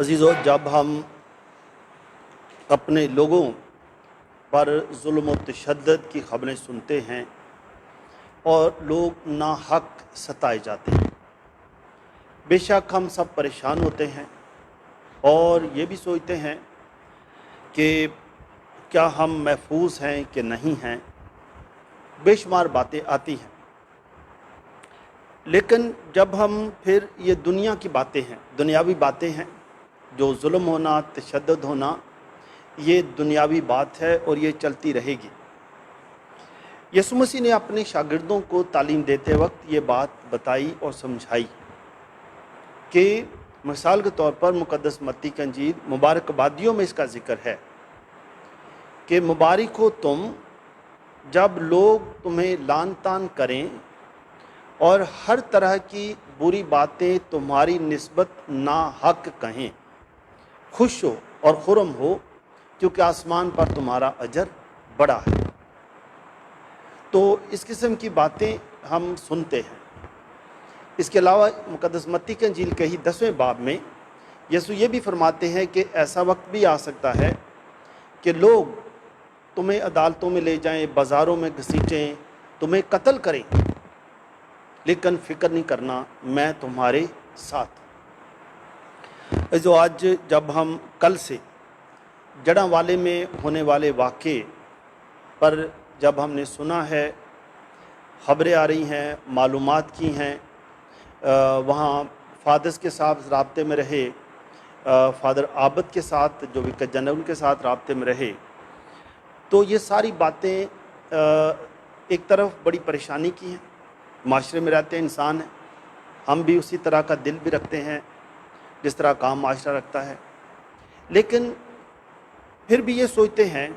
अजीज़ों, जब हम अपने लोगों पर जुल्म व तशद्दुद की ख़बरें सुनते हैं और लोग नाहक सताए जाते हैं, बेशक हम सब परेशान होते हैं और ये भी सोचते हैं कि क्या हम महफूज हैं कि नहीं हैं। बेशुमार बातें आती हैं, लेकिन जब हम फिर ये दुनिया की बातें हैं, दुनियावी बातें हैं, जो जुल्म होना, तशद्दुद होना, ये दुनियावी बात है और ये चलती रहेगी। यीशु मसीह ने अपने शागिर्दों को तालीम देते वक्त ये बात बताई और समझाई कि मिसाल के तौर पर मुक़द्दस मत्ती की इंजील मुबारकबादियों में इसका ज़िक्र है कि मुबारक हो तुम जब लोग तुम्हें लान तान करें और हर तरह की बुरी बातें तुम्हारी निस्बत नाहक कहें। खुश हो और खुर्म हो, क्योंकि आसमान पर तुम्हारा अजर बड़ा है। तो इस किस्म की बातें हम सुनते हैं। इसके अलावा मुक़द्दस मत्ती की इंजील के ही 10वें बाब में यीशु ये भी फरमाते हैं कि ऐसा वक्त भी आ सकता है कि लोग तुम्हें अदालतों में ले जाएं, बाज़ारों में घसीटें, तुम्हें कत्ल करें, लेकिन फ़िक्र नहीं करना, मैं तुम्हारे साथ। जो आज जब हम कल से जड़ांवाले में होने वाले वाक़े पर जब हमने सुना है, ख़बरें आ रही हैं, मालूमात की हैं, वहाँ फादर्स के साथ राब्ते में रहे, फादर आबद के साथ जो विकर जनरल के साथ राब्ते में रहे, तो ये सारी बातें एक तरफ बड़ी परेशानी की हैं। माशरे में रहते इंसान हैं, हम भी उसी तरह का दिल भी रखते हैं जिस तरह का माशरा रखता है, लेकिन फिर भी ये सोचते हैं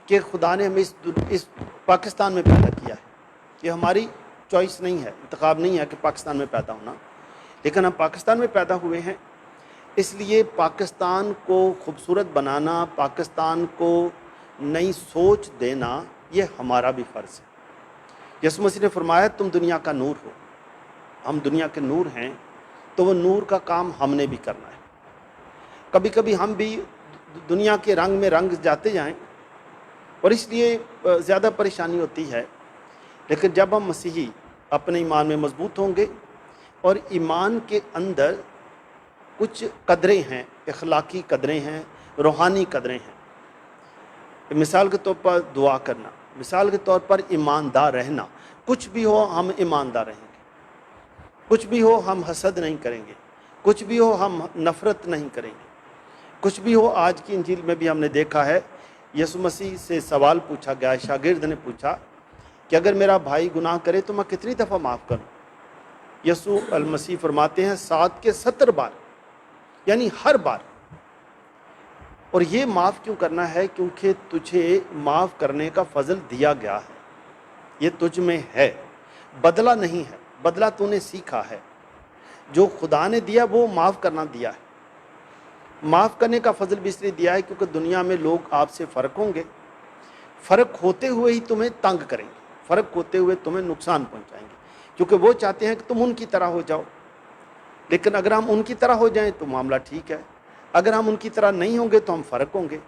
कि खुदा ने हमें इस पाकिस्तान में पैदा किया है। ये हमारी चॉइस नहीं है, इंतखाब नहीं है कि पाकिस्तान में पैदा होना, लेकिन हम पाकिस्तान में पैदा हुए हैं। इसलिए पाकिस्तान को खूबसूरत बनाना, पाकिस्तान को नई सोच देना, ये हमारा भी फ़र्ज़ है। यीशु मसीह ने फरमाया तुम दुनिया का नूर हो। हम दुनिया के नूर हैं, तो वो नूर का काम हमने भी करना है। कभी कभी हम भी दुनिया के रंग में रंग जाते जाएं और इसलिए ज़्यादा परेशानी होती है, लेकिन जब हम मसीही अपने ईमान में मजबूत होंगे और ईमान के अंदर कुछ कदरें हैं, अखलाकी कदरें हैं, रूहानी कदरें हैं। मिसाल के तौर पर दुआ करना, मिसाल के तौर पर ईमानदार रहना। कुछ भी हो हम ईमानदार रहेंगे, कुछ भी हो हम हसद नहीं करेंगे, कुछ भी हो हम नफ़रत नहीं करेंगे, कुछ भी हो। आज की इंजील में भी हमने देखा है, यीशु मसीह से सवाल पूछा गया, शागिर्द ने पूछा कि अगर मेरा भाई गुनाह करे तो मैं कितनी दफ़ा माफ़ करूं। यीशु अल मसीह फरमाते हैं 7 के 70 बार, यानी हर बार। और ये माफ़ क्यों करना है? क्योंकि तुझे माफ़ करने का फ़ज़ल दिया गया है, ये तुझ में है, बदला नहीं है, बदला तूने सीखा है। जो खुदा ने दिया वो माफ़ करना दिया है। माफ़ करने का फ़ज़ल भी इसलिए दिया है क्योंकि दुनिया में लोग आपसे फ़र्क होंगे, फ़र्क होते हुए ही तुम्हें तंग करेंगे, फ़र्क होते हुए तुम्हें नुकसान पहुंचाएंगे, क्योंकि वो चाहते हैं कि तुम उनकी तरह हो जाओ। लेकिन अगर हम उनकी तरह हो जाएं तो मामला ठीक है, अगर हम उनकी तरह नहीं होंगे तो हम फ़र्क होंगे,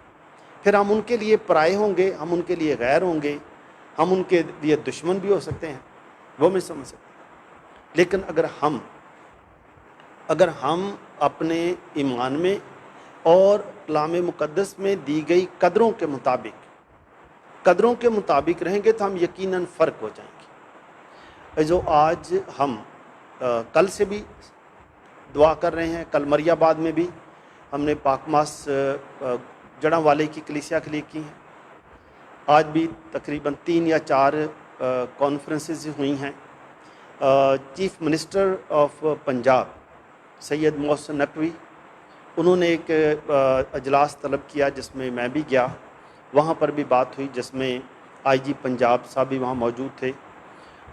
फिर हम उनके लिए पराए होंगे, हम उनके लिए गैर होंगे, हम उनके लिए दुश्मन भी हो सकते हैं, वो मैं समझ सकता हूँ। लेकिन अगर हम अपने ईमान में और कलाम मुक़द्दस में दी गई कदरों के मुताबिक रहेंगे तो हम यकीनन फ़र्क हो जाएंगे। जो आज हम कल से भी दुआ कर रहे हैं, कल मरियाबाद में भी हमने पाकमास जड़ांवाले की कलीसिया के लिए की हैं। आज भी तकरीबन 3 या 4 कॉन्फ्रेंसेस हुई हैं। Chief minister of Punjab Syed Mohsin Naqvi, उन्होंने एक अजलास तलब किया जिसमें मैं भी गया। वहाँ पर भी बात हुई जिसमें आईजी पंजाब साहब भी वहाँ मौजूद थे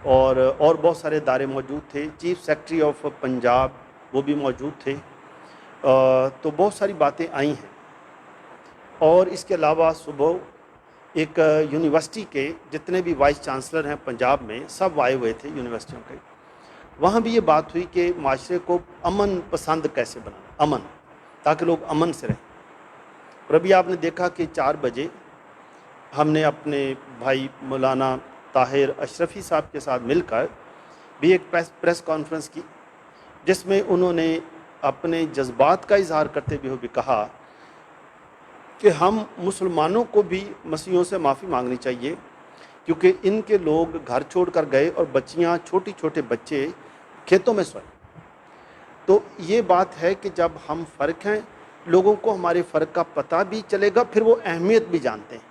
और बहुत सारे इदारे मौजूद थे। चीफ़ सेक्रेटरी ऑफ पंजाब वो भी मौजूद थे। तो बहुत सारी बातें आई हैं। और इसके अलावा सुबह एक यूनिवर्सिटी के जितने भी वाइस चांसलर हैं पंजाब में, सब आए हुए थे यूनिवर्सिटियों के। वहाँ भी ये बात हुई कि माशरे को अमन पसंद कैसे बनाना, अमन। ताकि लोग अमन से रहें। और अभी आपने देखा कि 4 बजे हमने अपने भाई मौलाना ताहिर अशरफी साहब के साथ मिलकर भी एक प्रेस कॉन्फ्रेंस की, जिसमें उन्होंने अपने जज्बात का इजहार करते हुए भी कहा कि हम मुसलमानों को भी मसीहों से माफ़ी मांगनी चाहिए, क्योंकि इनके लोग घर छोड़कर गए और बच्चियां, छोटे छोटे बच्चे खेतों में सोए। तो ये बात है कि जब हम फ़र्क हैं, लोगों को हमारे फ़र्क का पता भी चलेगा, फिर वो अहमियत भी जानते हैं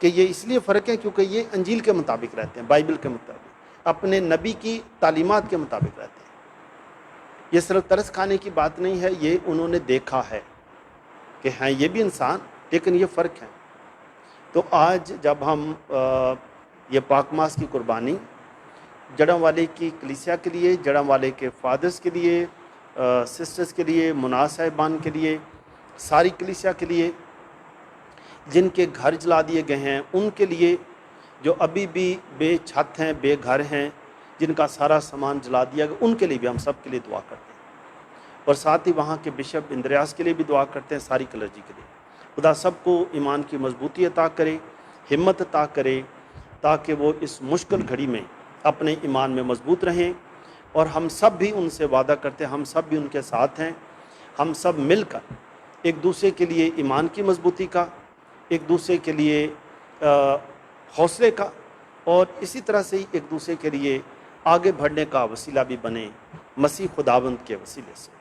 कि ये इसलिए फ़र्क है क्योंकि ये अंजील के मुताबिक रहते हैं, बाइबल के मुताबिक, अपने नबी की तालीमात के मुताबिक रहते हैं। ये सिर्फ तरस खाने की बात नहीं है, ये उन्होंने देखा है कि हैं ये भी इंसान, लेकिन ये फ़र्क है। तो आज जब हम ये पाक मास की कुर्बानी जड़ांवाले की कलीसिया के लिए, जड़ांवाले के फादर्स के लिए, सिस्टर्स के लिए, मुनास साहिबान के लिए, सारी कलीसिया के लिए, जिनके घर जला दिए गए हैं, उनके लिए, जो अभी भी बेछत हैं, बेघर हैं, जिनका सारा सामान जला दिया गया, उनके लिए भी हम सब के लिए दुआ करते हैं। और साथ ही वहाँ के बिशप इंद्रियास के लिए भी दुआ करते हैं, सारी क्लर्जी के लिए। खुदा सबको ईमान की मजबूती अता करे, हिम्मत अता करे, ताकि वो इस मुश्किल घड़ी में अपने ईमान में मजबूत रहें। और हम सब भी उनसे वादा करते हैं, हम सब भी उनके साथ हैं। हम सब मिलकर एक दूसरे के लिए ईमान की मजबूती का, एक दूसरे के लिए हौसले का, और इसी तरह से ही एक दूसरे के लिए आगे बढ़ने का वसीला भी बने, मसीह खुदावंद के वसीले से।